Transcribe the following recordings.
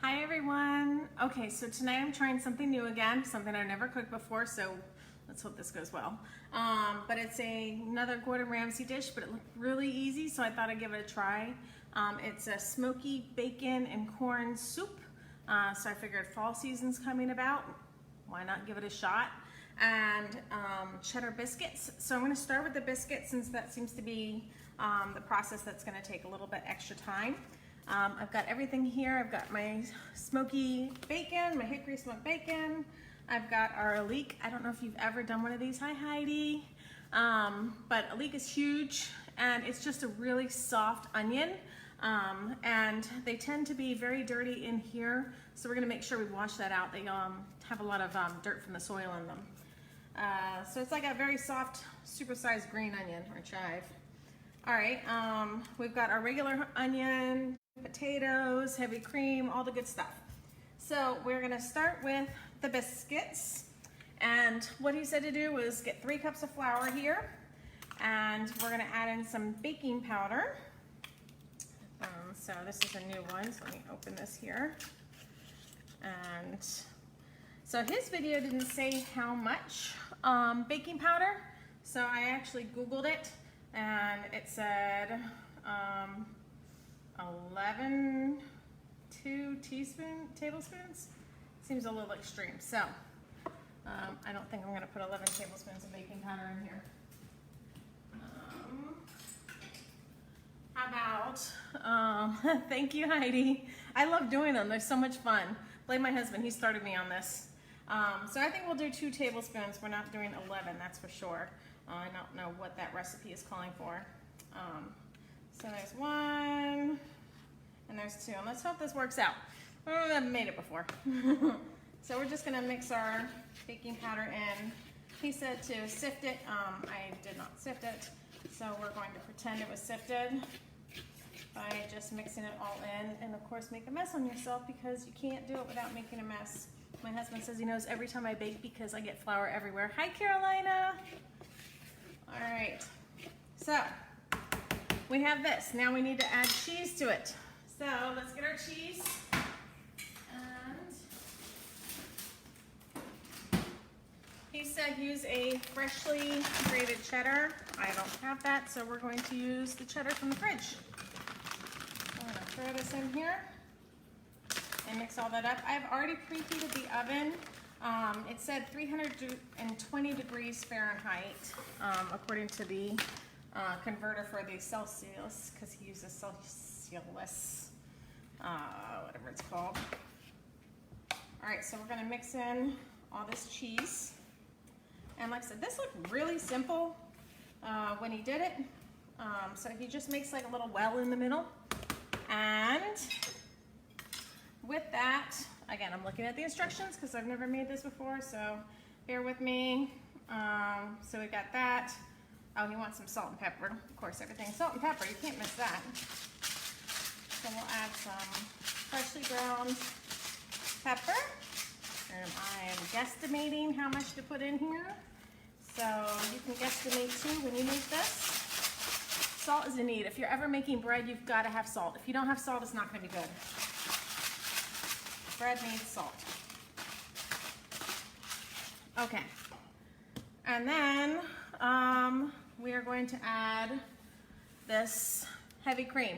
Hi everyone. Okay, so tonight I'm trying something new again, something I've never cooked before, so let's hope this goes well. But it's another Gordon Ramsay dish, but it looked really easy, so I thought I'd give it a try. It's a Smokey Bacon and Corn soup, so I figured fall season's coming about. Why not give it a shot? And cheddar biscuits. So I'm going to start with the biscuits since that seems to be the process that's going to take a little bit extra time. I've got everything here. I've got my smoky bacon, my hickory smoked bacon. I've got our leek. I don't know if you've ever done one of these. Hi, Heidi. But a leek is huge, and it's just a really soft onion. And they tend to be very dirty in here, so we're gonna make sure we wash that out. They have a lot of dirt from the soil in them. So it's like a very soft, supersized green onion or chive. All right, we've got our regular onion, potatoes, heavy cream, all the good stuff. So we're gonna start with the biscuits. And what he said to do was get 3 cups of flour here, and we're gonna add in some baking powder. So this is a new one, so let me open this here. And so his video didn't say how much baking powder, so I actually Googled it, and it said 2 tablespoons. Seems a little extreme, so I don't think I'm going to put 11 tablespoons of baking powder in here. How about, thank you, Heidi. I love doing them. They're so much fun. Blame my husband. He started me on this. So I think we'll do 2 tablespoons. We're not doing 11, that's for sure. I don't know what that recipe is calling for. So there's 1, and there's 2. And let's hope this works out. I haven't made it before. So we're just gonna mix our baking powder in. He said to sift it. I did not sift it. So we're going to pretend it was sifted by just mixing it all in, and of course make a mess on yourself because you can't do it without making a mess. My husband says he knows every time I bake because I get flour everywhere. Hi, Carolina. All right, so we have this. Now we need to add cheese to it. So let's get our cheese. And he said use a freshly grated cheddar. I don't have that, so we're going to use the cheddar from the fridge. I'm gonna throw this in here and mix all that up. I've already preheated the oven. It said 320 degrees Fahrenheit, according to the converter for the Celsius, because he uses Celsius, whatever it's called. All right, so we're gonna mix in all this cheese. And like I said, this looked really simple when he did it. So he just makes like a little well in the middle. And with that, again, I'm looking at the instructions because I've never made this before, so bear with me. So we got that. Oh, he wants some salt and pepper. Of course, everything's salt and pepper. You can't miss that. So we'll add some freshly ground pepper. And I am guesstimating how much to put in here. So you can guesstimate too when you make this. Salt is a need. If you're ever making bread, you've got to have salt. If you don't have salt, it's not going to be good. Bread needs salt. Okay. And then we are going to add this heavy cream.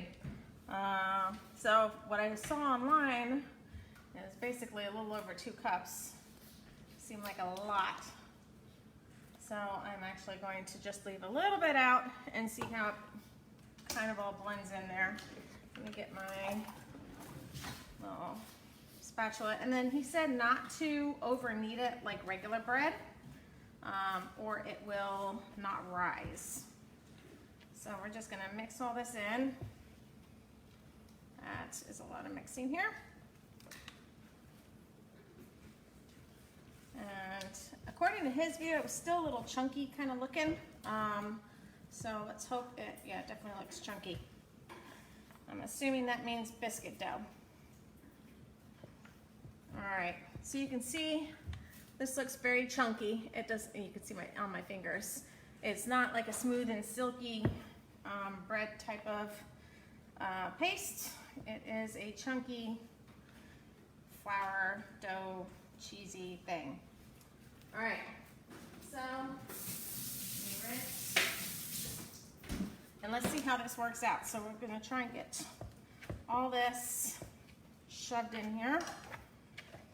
So what I saw online is basically a little over 2 cups. Seemed like a lot. So I'm actually going to just leave a little bit out and see how it kind of all blends in there. Let me get my little spatula. And then he said not to over knead it like regular bread, or it will not rise. So we're just gonna mix all this in. That is a lot of mixing here. And according to his view, it was still a little chunky kind of looking. So let's hope it, yeah, it definitely looks chunky. I'm assuming that means biscuit dough. All right, so you can see this looks very chunky. It does, you can see on my fingers. It's not like a smooth and silky bread type of paste. It is a chunky flour dough cheesy thing. All right, so rinse. And let's see how this works out. So we're gonna try and get all this shoved in here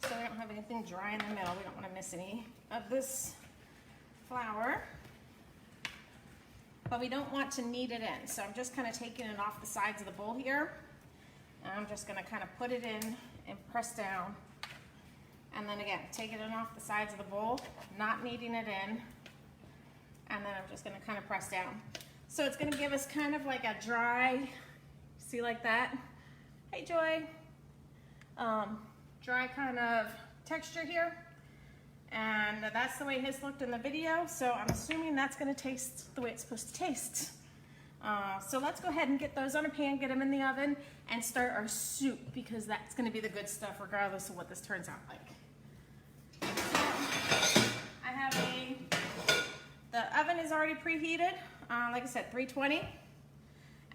so we don't have anything dry in the middle. We don't want to miss any of this flour, but we don't want to knead it in. So I'm just kind of taking it off the sides of the bowl here, and I'm just going to kind of put it in and press down, and then again taking it off the sides of the bowl, not kneading it in, and then I'm just going to kind of press down. So it's going to give us kind of like a dry, see, like that, hey Joy, dry kind of texture here. And that's the way his looked in the video, so I'm assuming that's going to taste the way it's supposed to taste. So let's go ahead and get those on a pan, get them in the oven, and start our soup, because that's going to be the good stuff regardless of what this turns out like. So I have the oven is already preheated, like I said, 320,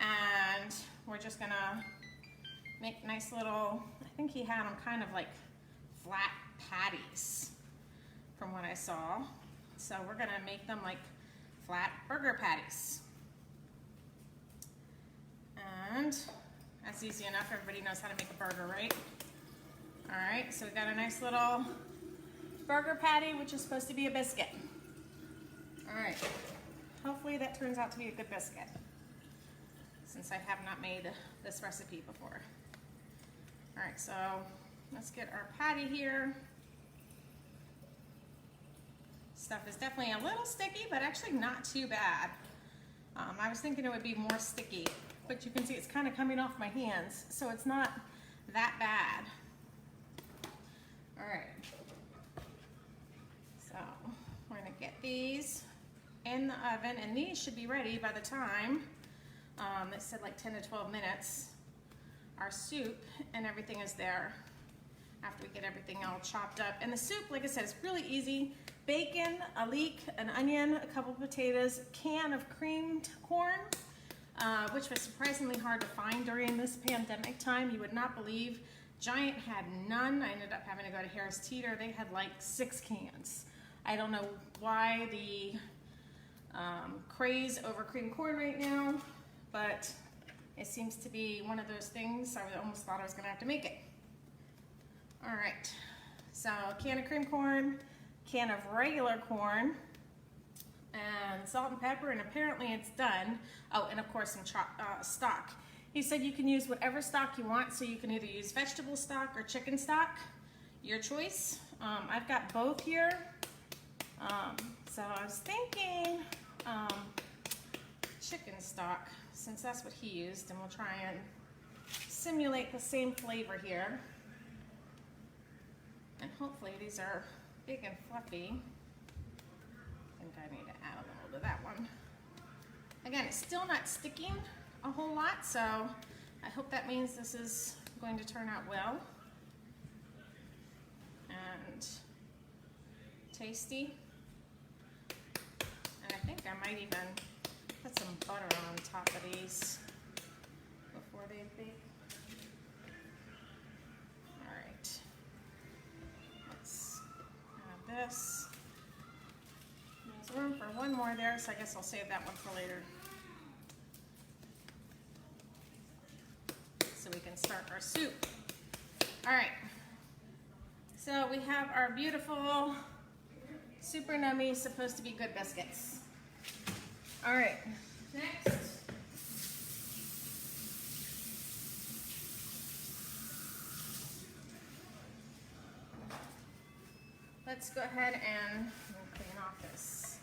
and we're just going to make nice little, I think he had them kind of like flat patties from what I saw. So we're gonna make them like flat burger patties. And that's easy enough. Everybody knows how to make a burger, right? All right, so we got a nice little burger patty, which is supposed to be a biscuit. All right, hopefully that turns out to be a good biscuit, since I have not made this recipe before. All right, so let's get our patty here. Stuff is definitely a little sticky, but actually not too bad. I was thinking it would be more sticky, but you can see it's kind of coming off my hands, so it's not that bad. All right, so we're gonna get these in the oven, and these should be ready by the time, it said like 10 to 12 minutes. Our soup and everything is there after we get everything all chopped up. And the soup, like I said, is really easy. Bacon, a leek, an onion, a couple potatoes, can of creamed corn, which was surprisingly hard to find during this pandemic time. You would not believe. Giant had none. I ended up having to go to Harris Teeter. They had like 6 cans. I don't know why the craze over creamed corn right now, but it seems to be one of those things. I almost thought I was gonna have to make it. All right, so a can of cream corn, can of regular corn, and salt and pepper, and apparently it's done. Oh, and of course some stock. He said you can use whatever stock you want, so you can either use vegetable stock or chicken stock, your choice. I've got both here. So I was thinking chicken stock, since that's what he used, and we'll try and simulate the same flavor here. And hopefully these are big and fluffy. I think I need to add a little to that one. Again, it's still not sticking a whole lot, so I hope that means this is going to turn out well. And tasty. And I think I might even put some butter on top of these before they bake. All right. Let's add this. There's room for one more there, so I guess I'll save that one for later. So we can start our soup. All right. So we have our beautiful, super nummy, supposed to be good biscuits. All right, next. Let's go ahead and clean off this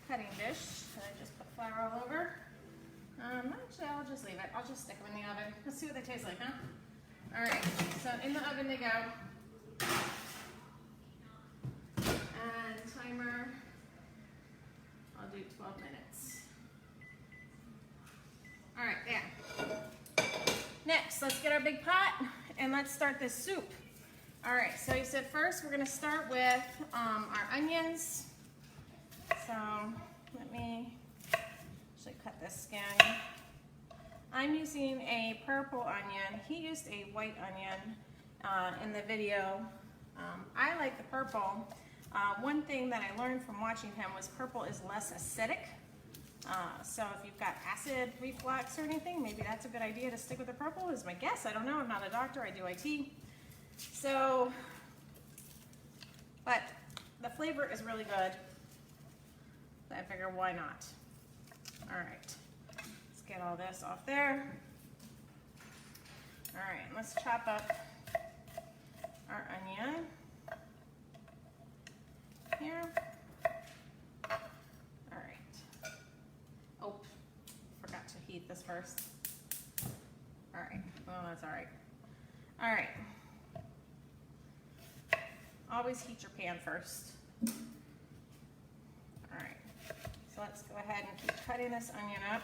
cutting dish that I just put flour all over. Actually, I'll just leave it. I'll just stick them in the oven. Let's see what they taste like, huh? All right, so in the oven they go. And timer, I'll do 12 minutes. All right, there. Next, let's get our big pot and let's start this soup. All right, so you said first we're gonna start with our onions. So let me actually cut this skin. I'm using a purple onion. He used a white onion. in the video. I like the purple. One thing that I learned from watching him was purple is less acidic. So if you've got acid reflux or anything, maybe that's a good idea to stick with the purple is my guess. I don't know, I'm not a doctor, I do IT. So, but the flavor is really good. So I figure why not? All right, let's get all this off there. All right, let's chop up our onion here. All right. Oh, forgot to heat this first. All right, well, that's all right. All right. Always heat your pan first. All right, so let's go ahead and keep cutting this onion up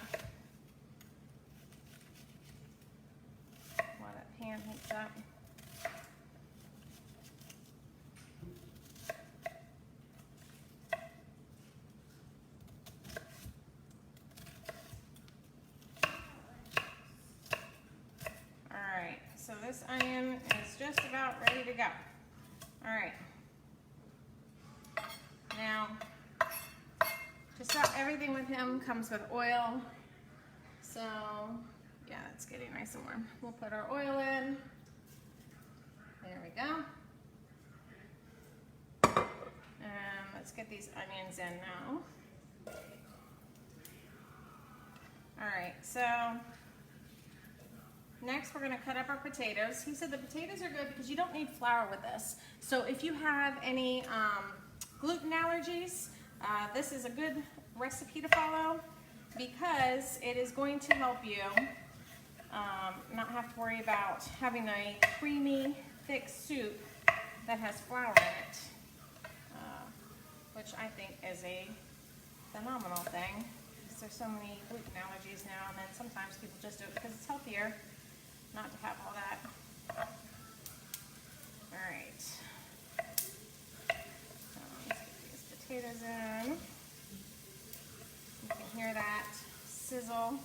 while that pan heats up. All right, so this onion is just about ready to go. All right, now just about everything with him comes with oil, so yeah, it's getting nice and warm. We'll put our oil in. There we go. And let's get these onions in now. All right, so next we're gonna cut up our potatoes. He said the potatoes are good because you don't need flour with this. So if you have any gluten allergies, this is a good recipe to follow because it is going to help you not have to worry about having a creamy, thick soup that has flour in it, which I think is a phenomenal thing because there's so many gluten allergies now, and then sometimes people just do it because it's healthier not to have all that. All right. So let's get these potatoes in. You can hear that sizzle.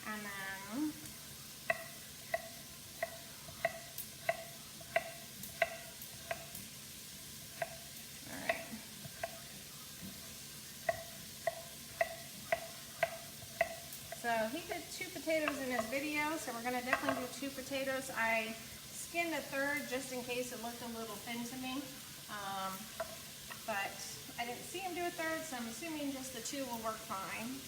And then so he did 2 potatoes in his video, so we're gonna definitely do 2 potatoes. I skinned a third just in case it looked a little thin to me, but I didn't see him do a third, so I'm assuming just the 2 will work fine.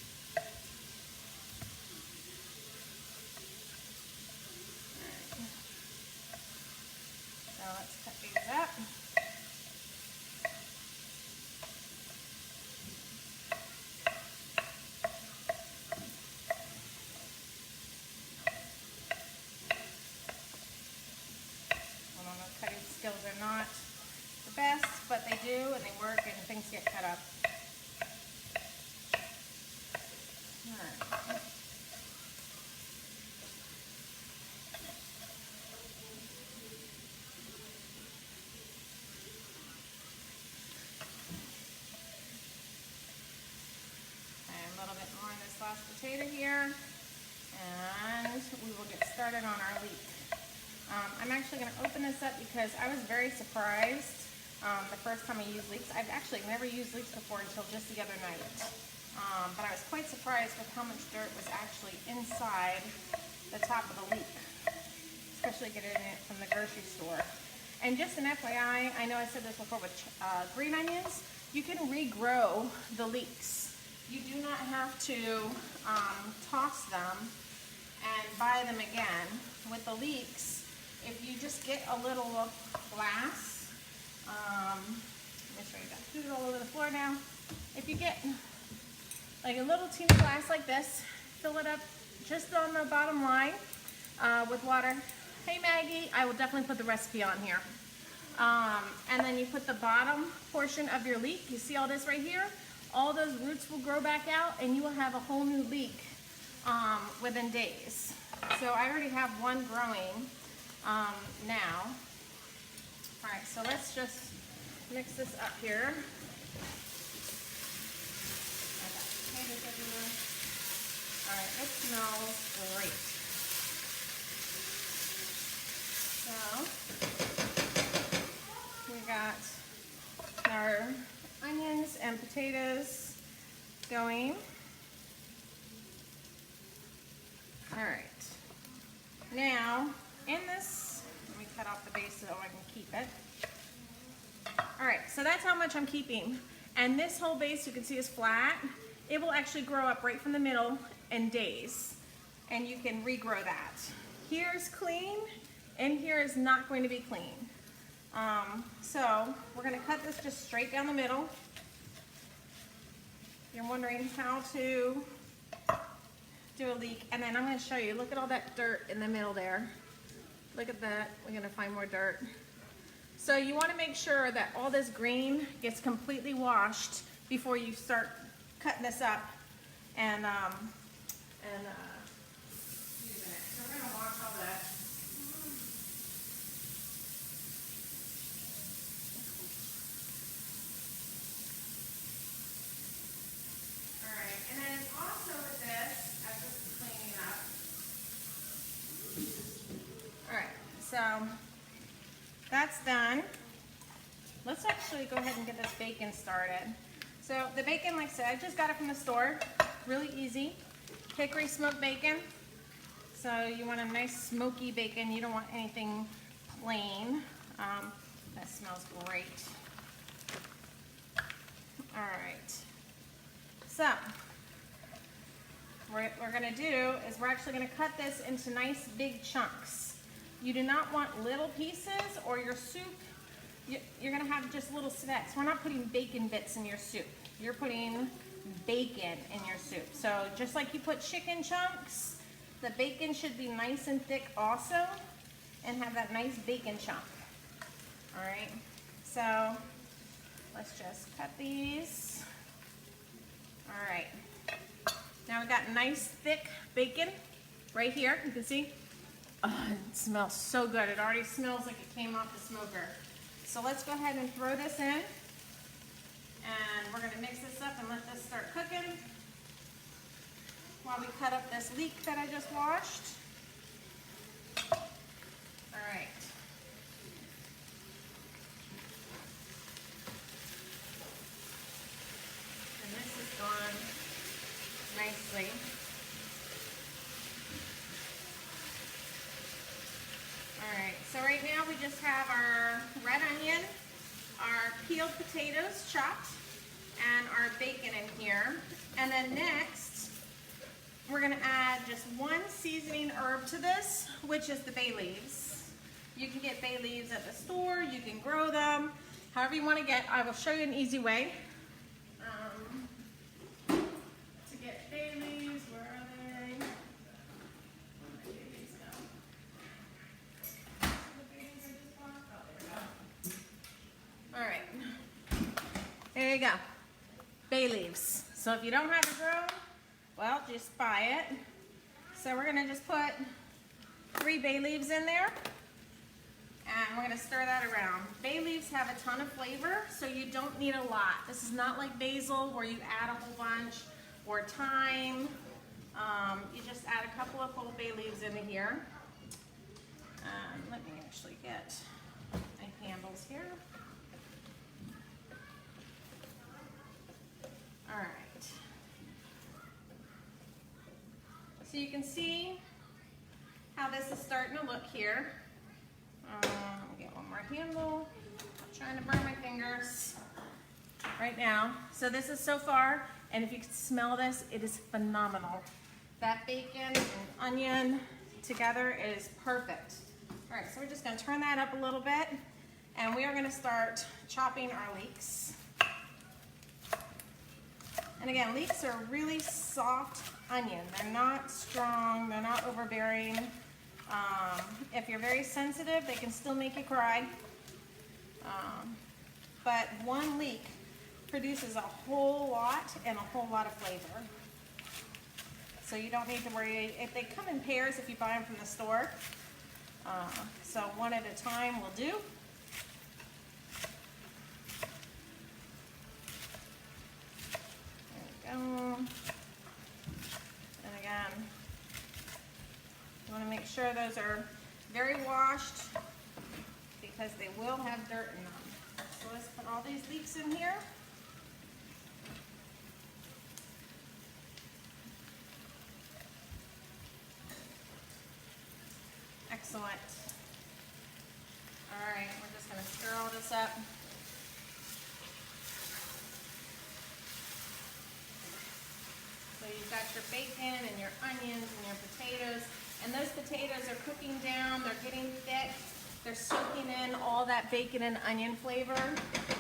Alright. So let's cut these up. Skills are not the best, but they do and they work and things get cut up. All right. And a little bit more in this last potato here, and we will get started on our leek. I'm actually going to open this up because I was very surprised the first time I used leeks. I've actually never used leeks before until just the other night. But I was quite surprised with how much dirt was actually inside the top of the leek, especially getting it from the grocery store. And just an FYI, I know I said this before with green onions, you can regrow the leeks. You do not have to toss them and buy them again. With the leeks, if you just get a little glass, let me show you, got food all over the floor now. If you get like a little teeny glass like this, fill it up just on the bottom line with water. Hey Maggie, I will definitely put the recipe on here. And then you put the bottom portion of your leek, you see all this right here? All those roots will grow back out and you will have a whole new leek within days. So I already have one growing now. All right, so let's just mix this up here. I got potatoes everywhere. right, it smells great. So, we got our onions and potatoes going. All right. Now, in this, let me cut off the base so I can keep it. All right, so that's how much I'm keeping. And this whole base, you can see, is flat. It will actually grow up right from the middle in days, and you can regrow that. Here's clean, and here is not going to be clean. So we're gonna cut this just straight down the middle. You're wondering how to do a leek, and then I'm gonna show you, look at all that dirt in the middle there. Look at that, we're gonna find more dirt. So you wanna make sure that all this green gets completely washed before you start cutting this up and using it. So we're gonna wash all that. Alright, and then also with this, as this is cleaning up. Alright, so that's done. Let's actually go ahead and get this bacon started. So the bacon, like I said, I just got it from the store. Really easy. Hickory smoked bacon. So you want a nice smoky bacon. You don't want anything plain. That smells great. All right. So what we're gonna do is we're actually gonna cut this into nice big chunks. You do not want little pieces, or your soup, you're gonna have just little snacks. We're not putting bacon bits in your soup. You're putting bacon in your soup. So just like you put chicken chunks, the bacon should be nice and thick also, and have that nice bacon chunk. All right, so let's just cut these. All right, now we got nice thick bacon right here, you can see. Oh, it smells so good. It already smells like it came off the smoker. So let's go ahead and throw this in. And we're gonna mix this up and let this start cooking while we cut up this leek that I just washed. All right. And this is gone nicely. All right, so right now we just have our red onion, our peeled potatoes chopped, and our bacon in here. And then next, we're gonna add just one seasoning herb to this, which is the bay leaves. You can get bay leaves at the store, you can grow them, however you wanna get. I will show you an easy way to get bay leaves. Where are they? Where did my bay leaves go? The bay leaves I just bought? Oh, there we go. All right, there you go, bay leaves. So if you don't have it grown, well, just buy it. So we're gonna just put 3 bay leaves in there, and we're gonna stir that around. Bay leaves have a ton of flavor, so you don't need a lot. This is not like basil where you add a whole bunch, or thyme. You just add a couple of whole bay leaves into here. Let me actually get my handles here. All right. So you can see how this is starting to look here. Get one more handle. I'm trying to burn my fingers right now. So this is so far, and if you can smell this, it is phenomenal. That bacon and onion together is perfect. All right, so we're just gonna turn that up a little bit, and we are gonna start chopping our leeks. And again, leeks are really soft onion. They're not strong, they're not overbearing. If you're very sensitive, they can still make you cry. But one leek produces a whole lot and a whole lot of flavor. So you don't need to worry. If they come in pairs, if you buy them from the store, so one at a time will do. There we go. And again, sure those are very washed because they will have dirt in them. So let's put all these leeks in here. Excellent. All right, we're just gonna stir all this up. So you've got your bacon and your onions and your potatoes, and those potatoes are cooking down, they're getting thick, they're soaking in all that bacon and onion flavor.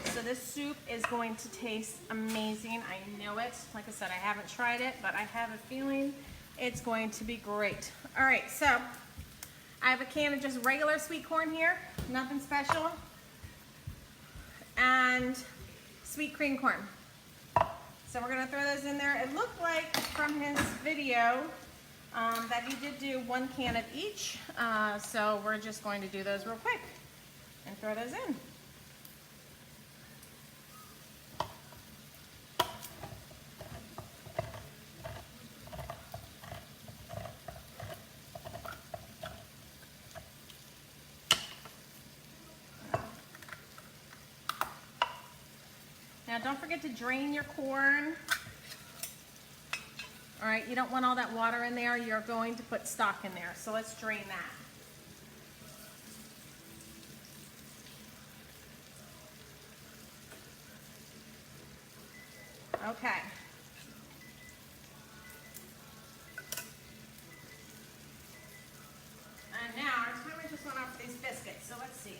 So this soup is going to taste amazing. I know it. Like I said, I haven't tried it, but I have a feeling it's going to be great. All right, so I have a can of just regular sweet corn here, nothing special, and sweet cream corn. So we're gonna throw those in there. It looked like from his video that he did do 1 can of each. So we're just going to do those real quick and throw those in. Now don't forget to drain your corn. All right, you don't want all that water in there. You're going to put stock in there. So let's drain that. Okay. And now our timer just went off for these biscuits. So let's see.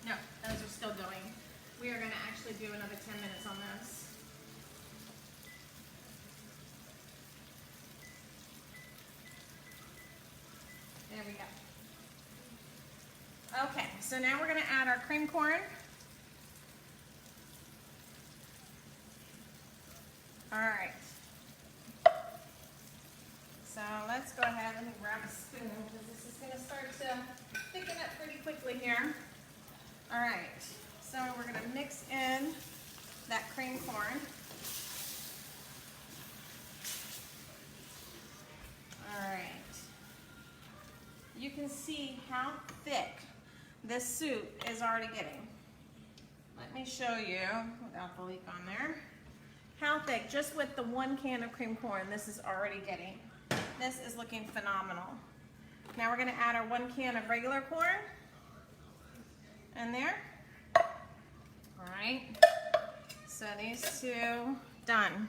No, those are still going. We are going to actually do another 10 minutes on this. There we go. Okay, so now we're going to add our cream corn. All right. So let's go ahead and grab a spoon because this is going to start to thicken up pretty quickly here. All right. So we're going to mix in that cream corn. All right. You can see how thick this soup is already getting. Let me show you, without the leak on there, how thick, just with the 1 can of cream corn, this is already getting. This is looking phenomenal. Now we're going to add our 1 can of regular corn in there. All right, so these two done.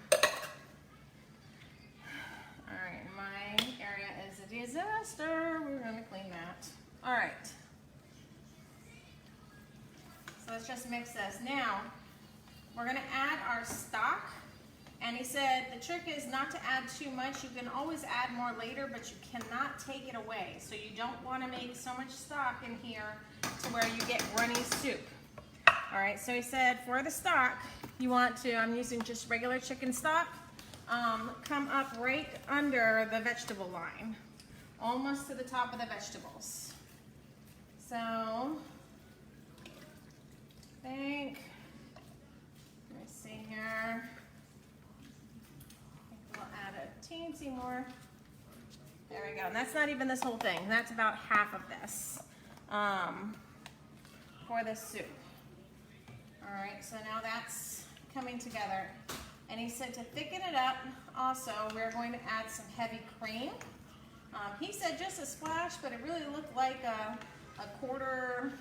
All right, my area is a disaster. We're gonna clean that. All right, so let's just mix this. Now, we're gonna add our stock, and he said the trick is not to add too much. You can always add more later, but you cannot take it away. So you don't wanna make so much stock in here to where you get runny soup. All right, so he said for the stock, you want to, I'm using just regular chicken stock, come up right under the vegetable line, almost to the top of the vegetables. So, I think, let me see here, I think we'll add a teensy more. There we go, and that's not even this whole thing, that's about half of this for this soup. All right, so now that's coming together. And he said to thicken it up, also, we're going to add some heavy cream. He said just a splash, but it really looked like a quarter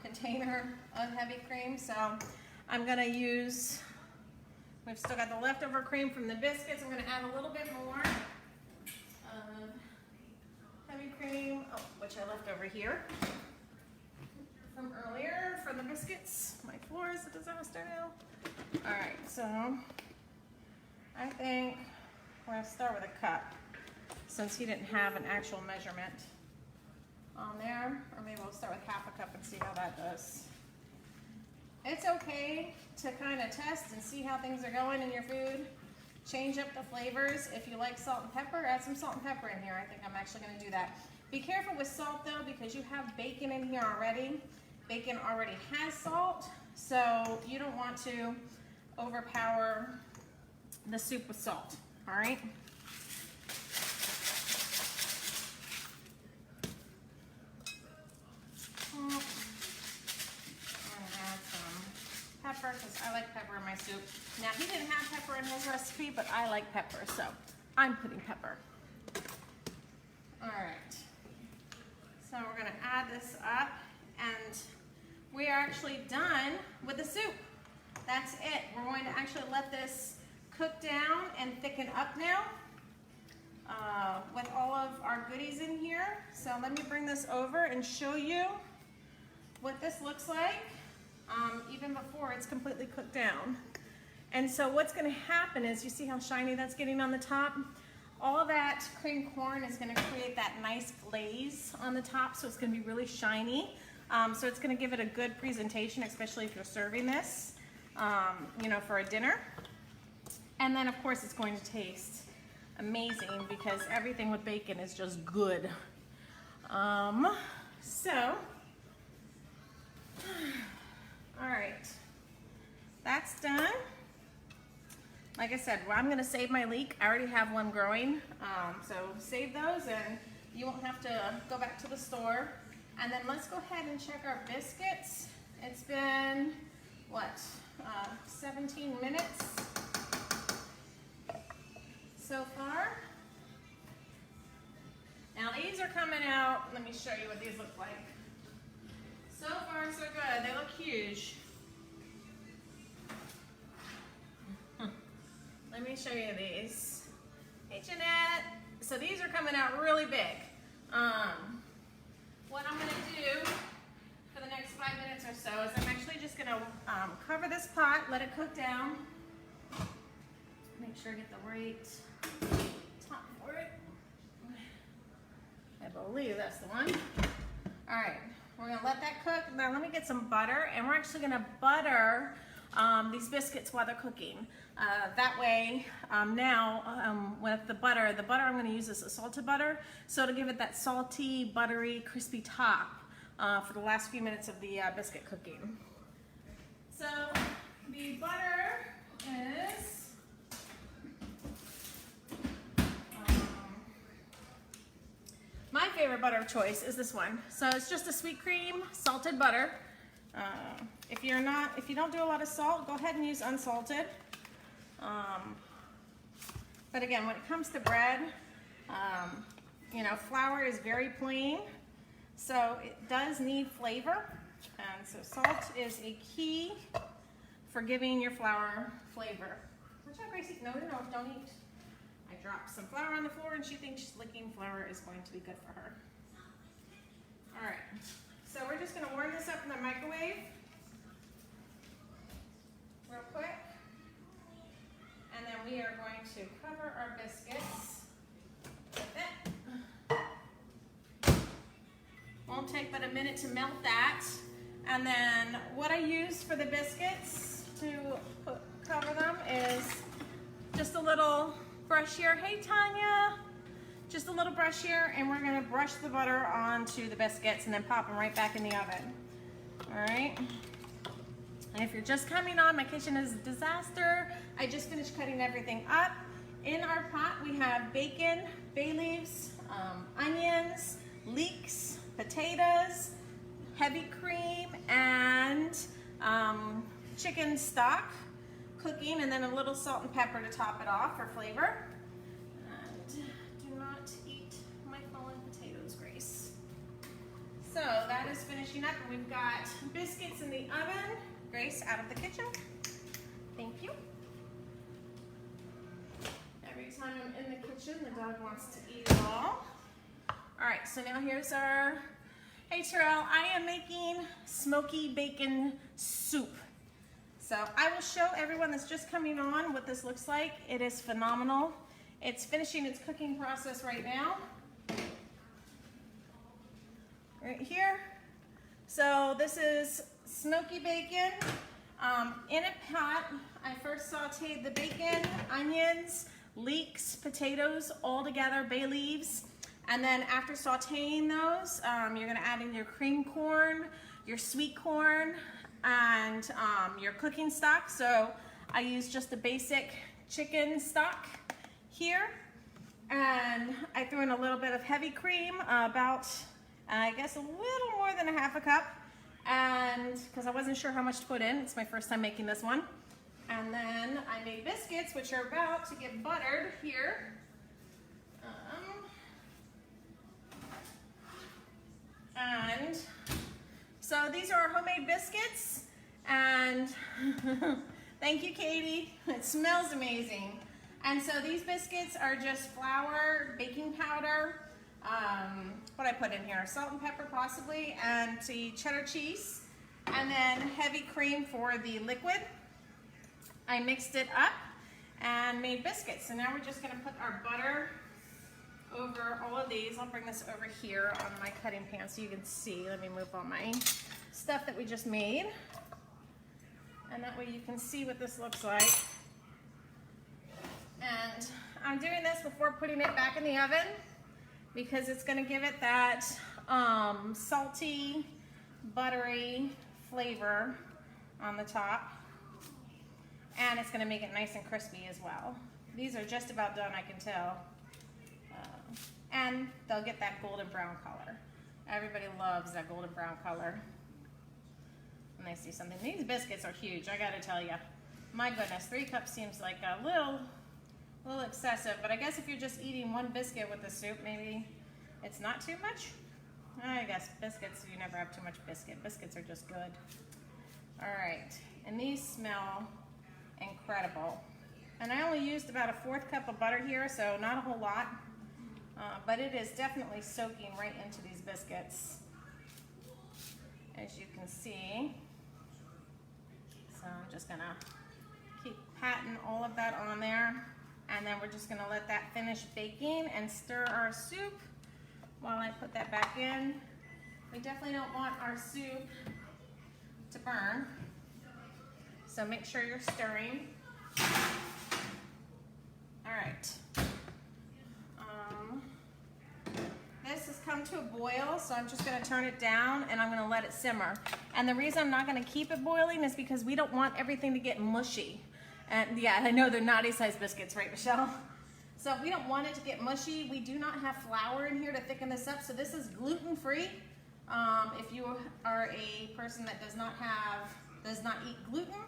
container of heavy cream. So I'm gonna use, we've still got the leftover cream from the biscuits. I'm gonna add a little bit more heavy cream, which I left over here from earlier from the biscuits. My floor is a disaster now. All right, so I think we're gonna start with a cup since he didn't have an actual measurement on there, or maybe we'll start with half a cup and see how that does. It's okay to kind of test and see how things are going in your food. Change up the flavors. If you like salt and pepper, add some salt and pepper in here. I think I'm actually gonna do that. Be careful with salt though, because you have bacon in here already. Bacon already has salt, so you don't want to overpower the soup with salt, all right? but I like pepper, so I'm putting pepper. All right, so we're gonna add this up, and we are actually done with the soup. That's it. We're going to actually let this cook down and thicken up now with all of our goodies in here. So let me bring this over and show you what this looks like even before it's completely cooked down. And so what's going to happen is, you see how shiny that's getting on the top? All that cream corn is going to create that nice glaze on the top, so it's going to be really shiny. So it's going to give it a good presentation, especially if you're serving this, you know, for a dinner. And then of course it's going to taste amazing because everything with bacon is just good. So, all right, that's done. Like I said, well, I'm gonna save my leek. I already have one growing, so save those and you won't have to go back to the store. And then let's go ahead and check our biscuits. It's been, what, 17 minutes so far. Now these are coming out, let me show you what these look like. So far so good, they look huge. Let me show you these. Hey Jeanette, so these are coming out really big. What I'm gonna do for the next 5 minutes or so is I'm actually just gonna cover this pot, let it cook down. Make sure I get the right top for it. I believe that's the one. All right, we're gonna let that cook. Now let me get some butter, and we're actually gonna butter these biscuits while they're cooking. That way, with the butter I'm gonna use is a salted butter, so to give it that salty, buttery, crispy top for the last few minutes of the biscuit cooking. So the butter is my favorite butter of choice is this one. So it's just a sweet cream, salted butter. If you don't do a lot of salt, go ahead and use unsalted. But again, when it comes to bread, you know, flour is very plain, so it does need flavor. And so salt is a key for giving your flour flavor. Watch out, Gracie. No, don't eat. I dropped some flour on the floor and she thinks licking flour is going to be good for her. All right, so we're just gonna warm this up in the microwave real quick. And then we are going to cover our biscuits with it. Won't take but a minute to melt that. And then what I use for the biscuits to cover them is just a little brush here. Hey Tanya! Just a little brush here, and we're gonna brush the butter onto the biscuits and then pop them right back in the oven. All right. And if you're just coming on, my kitchen is a disaster. I just finished cutting everything up. In our pot, we have bacon, bay leaves, onions, leeks, potatoes, heavy cream, and chicken stock cooking, and then a little salt and pepper to top it off for flavor. And do not eat my fallen potatoes, Grace. So that is finishing up, and we've got biscuits in the oven. Grace, out of the kitchen. Thank you. Every time I'm in the kitchen, the dog wants to eat it all. All right, so now here's our, hey Terrell, I am making smoky bacon soup. So I will show everyone that's just coming on what this looks like. It is phenomenal. It's finishing its cooking process right now. Right here. So this is smoky bacon. In a pot, I first sauteed the bacon, onions, leeks, potatoes all together, bay leaves. And then after sauteing those, you're gonna add in your cream corn, your sweet corn, and your cooking stock. So I use just the basic chicken stock here. And I threw in a little bit of heavy cream, about, I guess, a little more than a half a cup. And because I wasn't sure how much to put in, it's my first time making this one. And then I made biscuits, which are about to get buttered here. And so these are our homemade biscuits, and thank you, Katie. It smells amazing. And so these biscuits are just flour, baking powder, what I put in here, salt and pepper possibly, and the cheddar cheese, and then heavy cream for the liquid. I mixed it up and made biscuits. So now we're just gonna put our butter over all of these. I'll bring this over here on my cutting pan so you can see. Let me move all my stuff that we just made. And that way you can see what this looks like. And I'm doing this before putting it back in the oven because it's gonna give it that salty, buttery flavor on the top. And it's gonna make it nice and crispy as well. These are just about done, I can tell. And they'll get that golden brown color. Everybody loves that golden brown color. And I see something. These biscuits are huge, I gotta tell you. My goodness, 3 cups seems like a little excessive, but I guess if you're just eating one biscuit with the soup, maybe it's not too much. I guess biscuits, you never have too much biscuit. Biscuits are just good. All right, and these smell incredible. And I only used about a 1/4 cup of butter here, so not a whole lot. But it is definitely soaking right into these biscuits, as you can see. So I'm just gonna keep patting all of that on there, and then we're just gonna let that finish baking and stir our soup while I put that back in. We definitely don't want our soup to burn, so make sure you're stirring. All right. This has come to a boil, so I'm just gonna turn it down and I'm gonna let it simmer. And the reason I'm not gonna keep it boiling is because we don't want everything to get mushy. And yeah, I know they're naughty size biscuits, right, Michelle? So we don't want it to get mushy. We do not have flour in here to thicken this up, so this is gluten-free. If you are a person that does not eat gluten.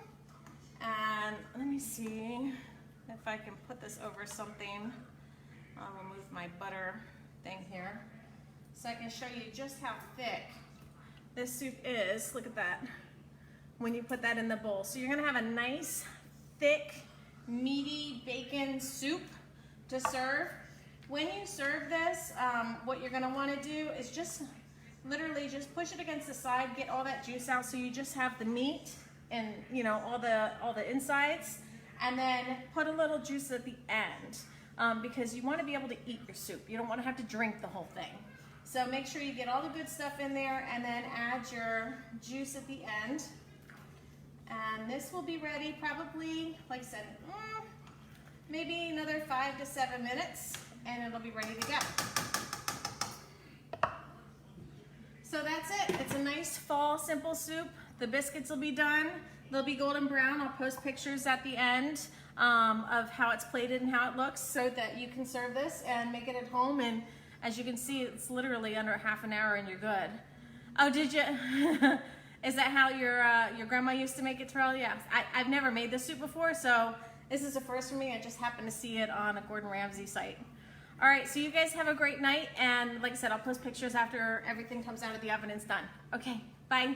And let me see if I can put this over something. I'll remove my butter thing here so I can show you just how thick this soup is. Look at that when you put that in the bowl. So you're gonna have a nice thick meaty bacon soup to serve. When you serve this, what you're gonna want to do is just literally just push it against the side, get all that juice out so you just have the meat and all the insides, and then put a little juice at the end. Because you want to be able to eat your soup. You don't want to have to drink the whole thing. So make sure you get all the good stuff in there and then add your juice at the end. And this will be ready probably, like I said, maybe another 5 to 7 minutes, and it'll be ready to go. So that's it. It's a nice fall simple soup. The biscuits will be done. They'll be golden brown. I'll post pictures at the end of how it's plated and how it looks so that you can serve this and make it at home. And as you can see, it's literally under half an hour and you're good. Oh, did you? Is that how your grandma used to make it, Terrell? Yeah. I've never made this soup before, so this is a first for me. I just happened to see it on a Gordon Ramsay site. All right, so you guys have a great night. And like I said, I'll post pictures after everything comes out of the oven and it's done. Okay, bye.